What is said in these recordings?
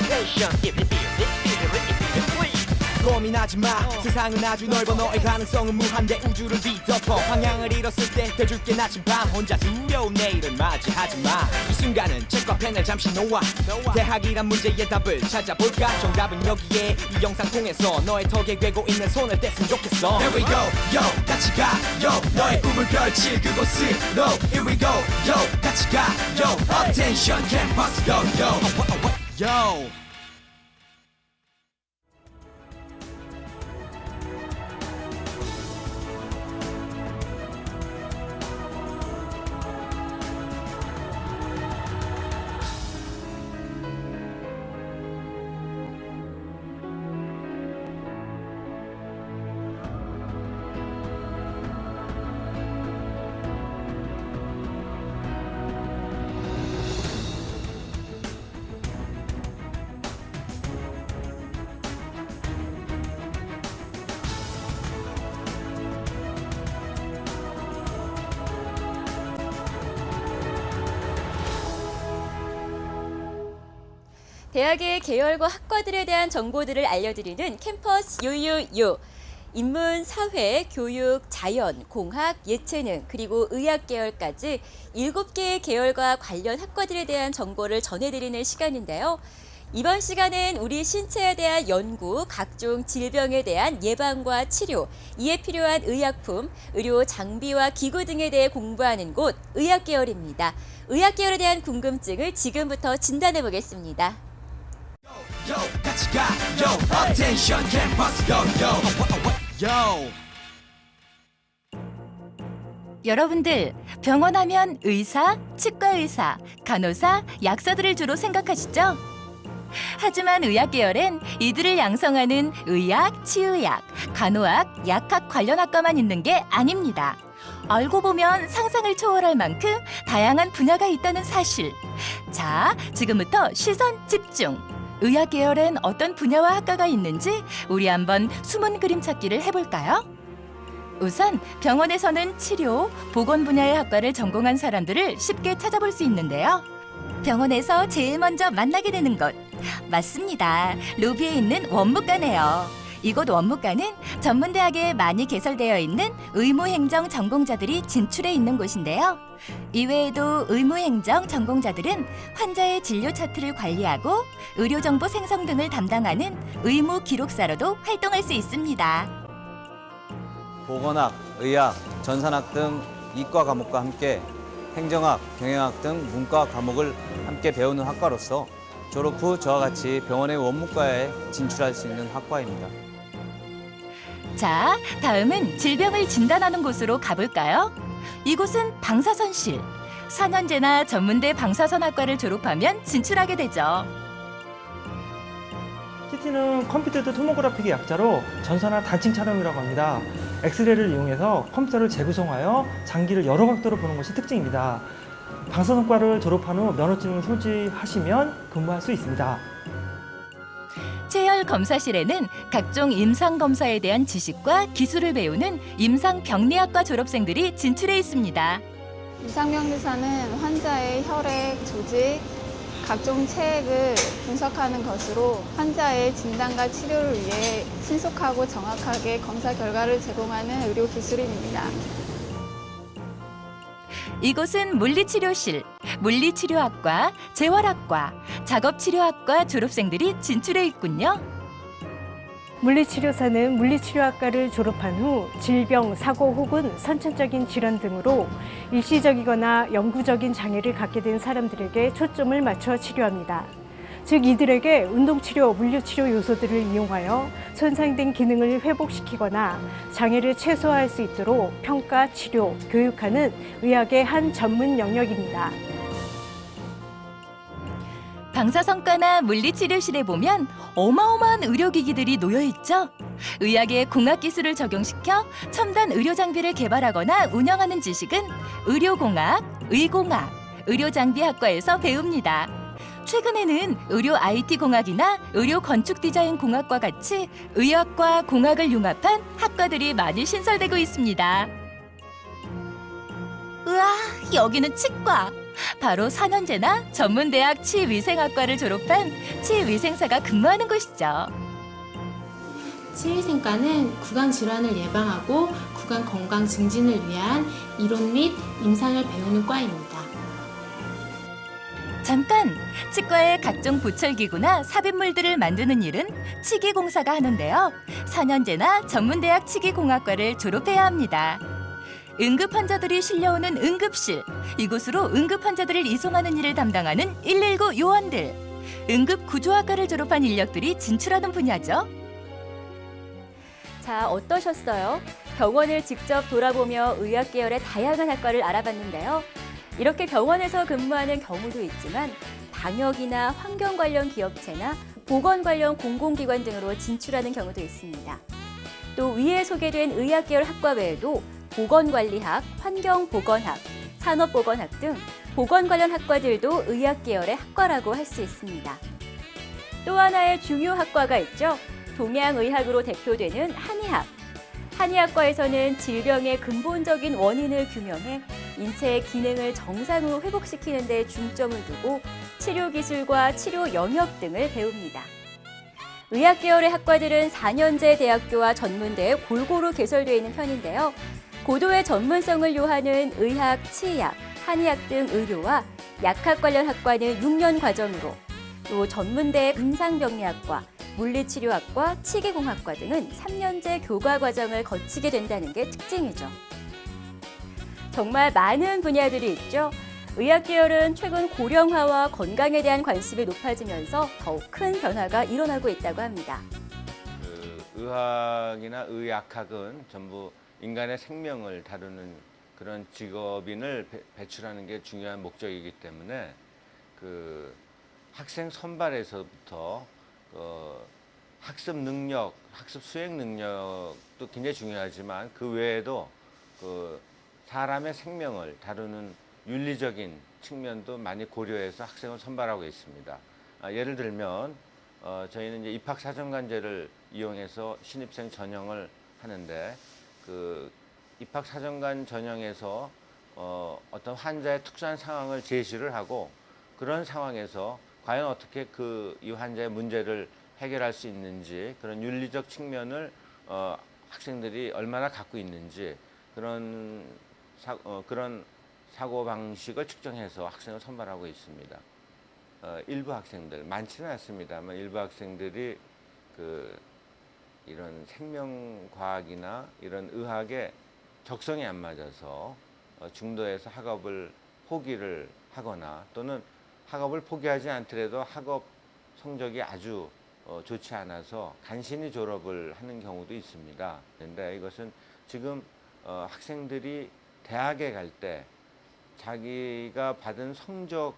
attention if you feel it, feel it, if you please. 고민하지 마 세상은 아주 넓어 너의 가능성은 무한대 우주를 뒤덮어 방향을 잃었을 때 돼줄게 나침반 혼자 두려운 내일을 맞이하지 마이 순간은 책과 펜을 잠시 놓아 대학이란 문제의 답을 찾아볼까 정답은 여기에 이 영상 통해서 너의 턱에 괴고 있는 손을 뗐으면 좋겠어 Here we go, yo, 같이 가, yo 너의 꿈을 펼칠 그곳으로 Here we go, yo, 같이 가, yo Attention campus, yo, yo 대학의 계열과 학과들에 대한 정보들을 알려드리는 캠퍼스 요요요. 인문, 사회, 교육, 자연, 공학, 예체능, 그리고 의학 계열까지 7개의 계열과 관련 학과들에 대한 정보를 전해드리는 시간인데요. 이번 시간은 우리 신체에 대한 연구, 각종 질병에 대한 예방과 치료, 이에 필요한 의약품, 의료 장비와 기구 등에 대해 공부하는 곳, 의학 계열입니다. 의학 계열에 대한 궁금증을 지금부터 진단해 보겠습니다. Yo, 같이 가, yo, attention campus, yo. 여러분들, 병원 하면 의사, 치과 의사, 간호사, 약사들을 주로 생각하시죠? 하지만 의학 계열엔 이들을 양성하는 의학, 치의학, 간호학, 약학 관련 학과만 있는 게 아닙니다. 알고 보면 상상을 초월할 만큼 다양한 분야가 있다는 사실. 자, 지금부터 시선 집중. 의학 계열엔 어떤 분야와 학과가 있는지 우리 한번 숨은 그림 찾기를 해볼까요? 우선 병원에서는 치료, 보건 분야의 학과를 전공한 사람들을 쉽게 찾아볼 수 있는데요. 병원에서 제일 먼저 만나게 되는 곳, 맞습니다. 로비에 있는 원무과네요. 이곳 원무과는 전문대학에 많이 개설되어 있는 의무행정 전공자들이 진출해 있는 곳인데요. 이외에도 의무행정 전공자들은 환자의 진료 차트를 관리하고 의료정보 생성 등을 담당하는 의무기록사로도 활동할 수 있습니다. 보건학, 의학, 전산학 등 이과 과목과 함께 행정학, 경영학 등 문과 과목을 함께 배우는 학과로서 졸업 후 저와 같이 병원의 원무과에 진출할 수 있는 학과입니다. 자, 다음은 질병을 진단하는 곳으로 가볼까요? 이곳은 방사선실. 4년제나 전문대 방사선학과를 졸업하면 진출하게 되죠. CT는 컴퓨터드 토모그래피의 약자로 전산화 단층 촬영이라고 합니다. 엑스레이를 이용해서 컴퓨터를 재구성하여 장기를 여러 각도로 보는 것이 특징입니다. 방사선과를 졸업한 후 면허증을 소지하시면 근무할 수 있습니다. 체열 검사실에는 각종 임상 검사에 대한 지식과 기술을 배우는 임상병리학과 졸업생들이 진출해 있습니다. 임상병리사는 환자의 혈액, 조직, 각종 체액을 분석하는 것으로 환자의 진단과 치료를 위해 신속하고 정확하게 검사 결과를 제공하는 의료 기술인입니다. 이곳은 물리치료실, 물리치료학과, 재활학과, 작업치료학과 졸업생들이 진출해 있군요. 물리치료사는 물리치료학과를 졸업한 후 질병, 사고 혹은 선천적인 질환 등으로 일시적이거나 영구적인 장애를 갖게 된 사람들에게 초점을 맞춰 치료합니다. 즉 이들에게 운동치료, 물리치료 요소들을 이용하여 손상된 기능을 회복시키거나 장애를 최소화할 수 있도록 평가, 치료, 교육하는 의학의 한 전문 영역입니다. 방사선과나 물리치료실에 보면 어마어마한 의료기기들이 놓여있죠. 의학의 공학기술을 적용시켜 첨단 의료장비를 개발하거나 운영하는 지식은 의료공학, 의공학, 의료장비학과에서 배웁니다. 최근에는 의료 IT공학이나 의료건축디자인공학과 같이 의학과 공학을 융합한 학과들이 많이 신설되고 있습니다. 우와, 여기는 치과. 바로 4년제나 전문대학 치위생학과를 졸업한 치위생사가 근무하는 곳이죠. 치위생과는 구강 질환을 예방하고 구강 건강 증진을 위한 이론 및 임상을 배우는 과입니다. 잠깐! 치과의 각종 보철기구나 삽입물들을 만드는 일은 치기공사가 하는데요. 4년제나 전문대학 치기공학과를 졸업해야 합니다. 응급 환자들이 실려오는 응급실, 이곳으로 응급 환자들을 이송하는 일을 담당하는 119 요원들, 응급구조학과를 졸업한 인력들이 진출하는 분야죠. 자, 어떠셨어요? 병원을 직접 돌아보며 의학 계열의 다양한 학과를 알아봤는데요. 이렇게 병원에서 근무하는 경우도 있지만 방역이나 환경 관련 기업체나 보건 관련 공공기관 등으로 진출하는 경우도 있습니다. 또 위에 소개된 의학 계열 학과 외에도 보건관리학, 환경보건학, 산업보건학 등 보건 관련 학과들도 의학 계열의 학과라고 할 수 있습니다. 또 하나의 중요 학과가 있죠. 동양의학으로 대표되는 한의학. 한의학과에서는 질병의 근본적인 원인을 규명해 인체의 기능을 정상으로 회복시키는 데 중점을 두고 치료 기술과 치료 영역 등을 배웁니다. 의학 계열의 학과들은 4년제 대학교와 전문대에 골고루 개설되어 있는 편인데요. 고도의 전문성을 요하는 의학, 치의학, 한의학 등 의료와 약학 관련 학과는 6년 과정으로, 또 전문대의 임상병리학과, 물리치료학과, 치기공학과 등은 3년제 교과 과정을 거치게 된다는 게 특징이죠. 정말 많은 분야들이 있죠. 의학 계열은 최근 고령화와 건강에 대한 관심이 높아지면서 더욱 큰 변화가 일어나고 있다고 합니다. 의학이나 의학학은 전부 인간의 생명을 다루는 그런 직업인을 배출하는 게 중요한 목적이기 때문에 학생 선발에서부터 학습 능력, 학습 수행 능력도 굉장히 중요하지만 그 외에도 사람의 생명을 다루는 윤리적인 측면도 많이 고려해서 학생을 선발하고 있습니다. 예를 들면 저희는 이제 입학사정관제를 이용해서 신입생 전형을 하는데 입학사정관 전형에서 어떤 환자의 특수한 상황을 제시를 하고 그런 상황에서 과연 어떻게 이 환자의 문제를 해결할 수 있는지 그런 윤리적 측면을 학생들이 얼마나 갖고 있는지 그런 사고방식을 측정해서 학생을 선발하고 있습니다. 일부 학생들, 많지는 않습니다만 일부 학생들이 이런 생명과학이나 이런 의학에 적성이 안 맞아서 중도에서 학업을 포기를 하거나 또는 학업을 포기하지 않더라도 학업 성적이 아주 좋지 않아서 간신히 졸업을 하는 경우도 있습니다. 그런데 이것은 지금 학생들이 대학에 갈 때 자기가 받은 성적을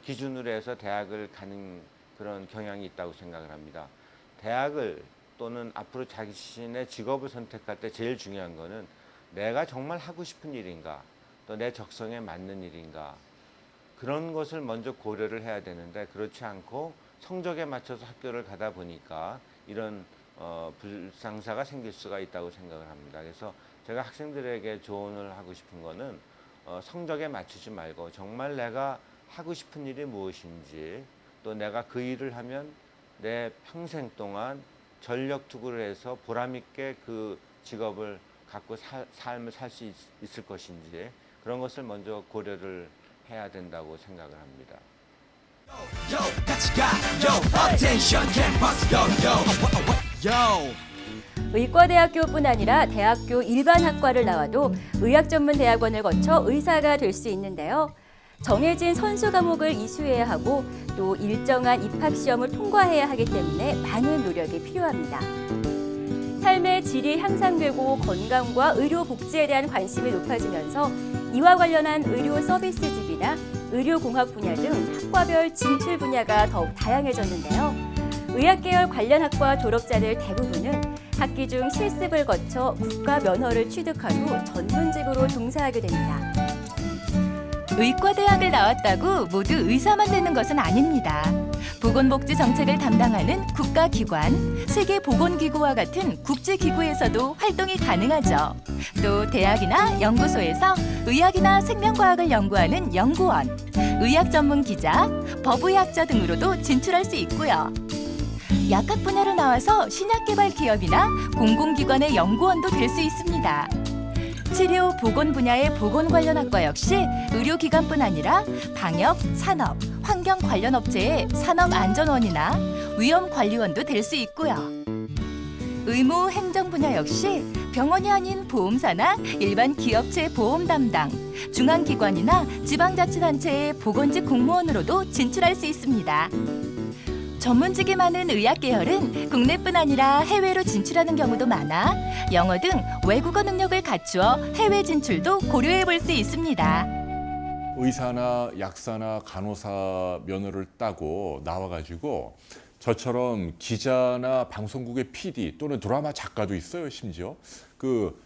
기준으로 해서 대학을 가는 그런 경향이 있다고 생각을 합니다. 대학을 또는 앞으로 자신의 직업을 선택할 때 제일 중요한 거는 내가 정말 하고 싶은 일인가, 또 내 적성에 맞는 일인가, 그런 것을 먼저 고려를 해야 되는데 그렇지 않고 성적에 맞춰서 학교를 가다 보니까 이런 불상사가 생길 수가 있다고 생각을 합니다. 그래서 제가 학생들에게 조언을 하고 싶은 거는 성적에 맞추지 말고 정말 내가 하고 싶은 일이 무엇인지, 또 내가 그 일을 하면 내 평생 동안 전력 투구를 해서 보람 있게 그 직업을 갖고 삶을 살 수 있을 것인지 그런 것을 먼저 고려를 해야 된다고 생각을 합니다. 의과대학교뿐 아니라 대학교 일반 학과를 나와도 의학전문대학원을 거쳐 의사가 될 수 있는데요. 정해진 선수 과목을 이수해야 하고 또 일정한 입학시험을 통과해야 하기 때문에 많은 노력이 필요합니다. 삶의 질이 향상되고 건강과 의료복지에 대한 관심이 높아지면서 이와 관련한 의료 서비스직이나 의료공학 분야 등 학과별 진출 분야가 더욱 다양해졌는데요. 의학계열 관련 학과 졸업자들 대부분은 학기 중 실습을 거쳐 국가 면허를 취득한 후 전문직으로 종사하게 됩니다. 의과대학을 나왔다고 모두 의사만 되는 것은 아닙니다. 보건복지 정책을 담당하는 국가기관, 세계보건기구와 같은 국제기구에서도 활동이 가능하죠. 또 대학이나 연구소에서 의학이나 생명과학을 연구하는 연구원, 의학 전문 기자, 법의학자 등으로도 진출할 수 있고요. 약학 분야로 나와서 신약 개발 기업이나 공공기관의 연구원도 될 수 있습니다. 치료, 보건 분야의 보건 관련 학과 역시 의료기관뿐 아니라 방역, 산업, 환경 관련 업체의 산업안전원이나 위험관리원도 될 수 있고요. 의무 행정 분야 역시 병원이 아닌 보험사나 일반 기업체 보험 담당, 중앙기관이나 지방자치단체의 보건직 공무원으로도 진출할 수 있습니다. 전문직이 많은 의학 계열은 국내뿐 아니라 해외로 진출하는 경우도 많아 영어 등 외국어 능력을 갖추어 해외 진출도 고려해 볼 수 있습니다. 의사나 약사나 간호사 면허를 따고 나와가지고 저처럼 기자나 방송국의 PD 또는 드라마 작가도 있어요. 심지어 그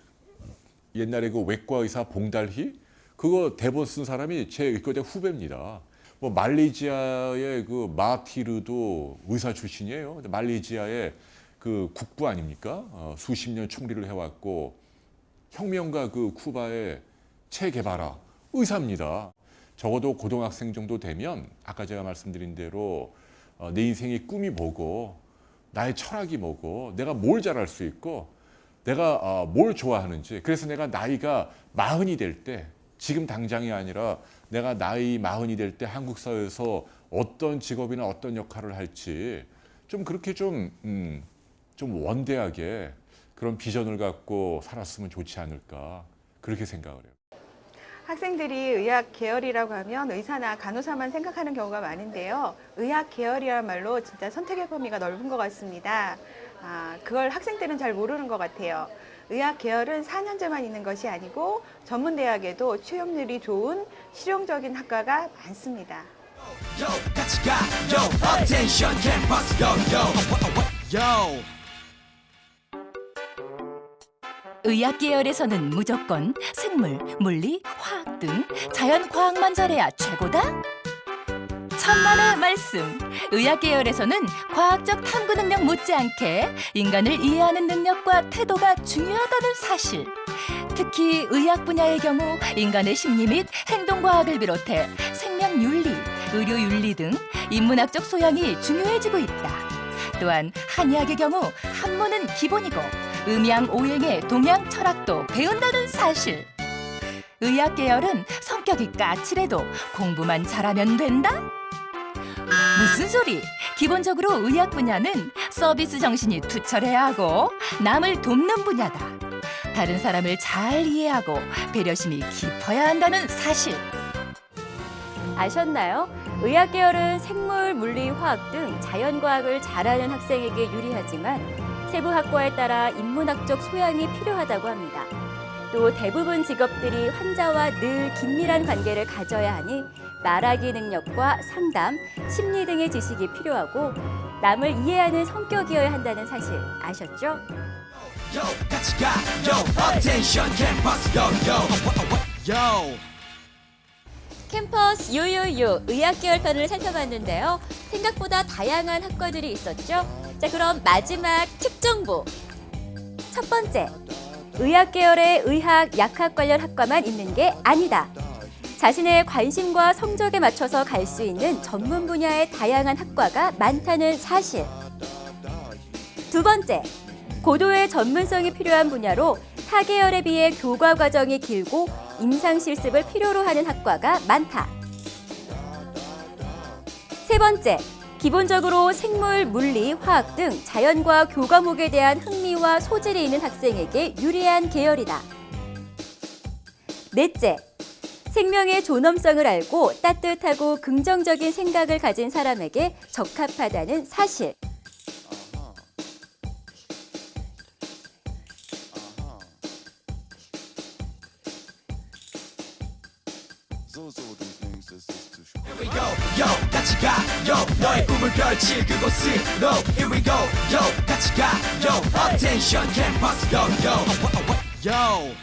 옛날에 그 외과 의사 봉달희 그거 대본 쓴 사람이 제 의과대 후배입니다. 뭐 말레이시아의 그 마하티르도 의사 출신이에요. 말레이시아의 그 국부 아닙니까? 수십 년 총리를 해왔고 혁명가 그 쿠바의 체 게바라 의사입니다. 적어도 고등학생 정도 되면 아까 제가 말씀드린 대로 내 인생의 꿈이 뭐고 나의 철학이 뭐고 내가 뭘 잘할 수 있고 내가 뭘 좋아하는지 그래서 내가 나이가 40이 될 때 지금 당장이 아니라 내가 나이 40이 될 때 한국 사회에서 어떤 직업이나 어떤 역할을 할지 좀 그렇게 좀 원대하게 그런 비전을 갖고 살았으면 좋지 않을까 그렇게 생각을 해요. 학생들이 의학 계열이라고 하면 의사나 간호사만 생각하는 경우가 많은데요. 의학 계열이란 말로 진짜 선택의 범위가 넓은 것 같습니다. 그걸 학생들은 잘 모르는 것 같아요. 의학 계열은 4년제만 있는 것이 아니고 전문대학에도 취업률이 좋은 실용적인 학과가 많습니다. 의학 계열에서는 무조건 생물, 물리, 화학 등 자연과학만 잘해야 최고다? 천만의 말씀! 의학 계열에서는 과학적 탐구 능력 못지않게 인간을 이해하는 능력과 태도가 중요하다는 사실. 특히 의학 분야의 경우 인간의 심리 및 행동과학을 비롯해 생명윤리, 의료윤리 등 인문학적 소양이 중요해지고 있다. 또한 한의학의 경우 한문은 기본이고 음양오행의 동양 철학도 배운다는 사실. 의학 계열은 성격이 까칠해도 공부만 잘하면 된다? 무슨 소리? 기본적으로 의학 분야는 서비스 정신이 투철해야 하고 남을 돕는 분야다. 다른 사람을 잘 이해하고 배려심이 깊어야 한다는 사실. 아셨나요? 의학 계열은 생물, 물리, 화학 등 자연과학을 잘하는 학생에게 유리하지만 세부 학과에 따라 인문학적 소양이 필요하다고 합니다. 또 대부분 직업들이 환자와 늘 긴밀한 관계를 가져야 하니 말하기 능력과 상담, 심리 등의 지식이 필요하고 남을 이해하는 성격이어야 한다는 사실 아셨죠? 캠퍼스 요요요 의학 계열편을 살펴봤는데요. 생각보다 다양한 학과들이 있었죠. 자, 그럼 마지막 팁 정보. 첫 번째, 의학 계열의 의학, 약학 관련 학과만 있는 게 아니다. 자신의 관심과 성적에 맞춰서 갈 수 있는 전문 분야의 다양한 학과가 많다는 사실. 두 번째, 고도의 전문성이 필요한 분야로 타 계열에 비해 교과 과정이 길고 임상 실습을 필요로 하는 학과가 많다. 세 번째, 기본적으로 생물, 물리, 화학 등 자연과학 교과목에 대한 흥미와 소질이 있는 학생에게 유리한 계열이다. 넷째, 생명의 존엄성을 알고 따뜻하고 긍정적인 생각을 가진 사람에게 적합하다는 사실. Here we go, yo, 같이 가, yo, 너의 꿈을 펼칠 그곳으로. Here we go, yo, 같이 가, yo, attention campus, yo, yo, yo.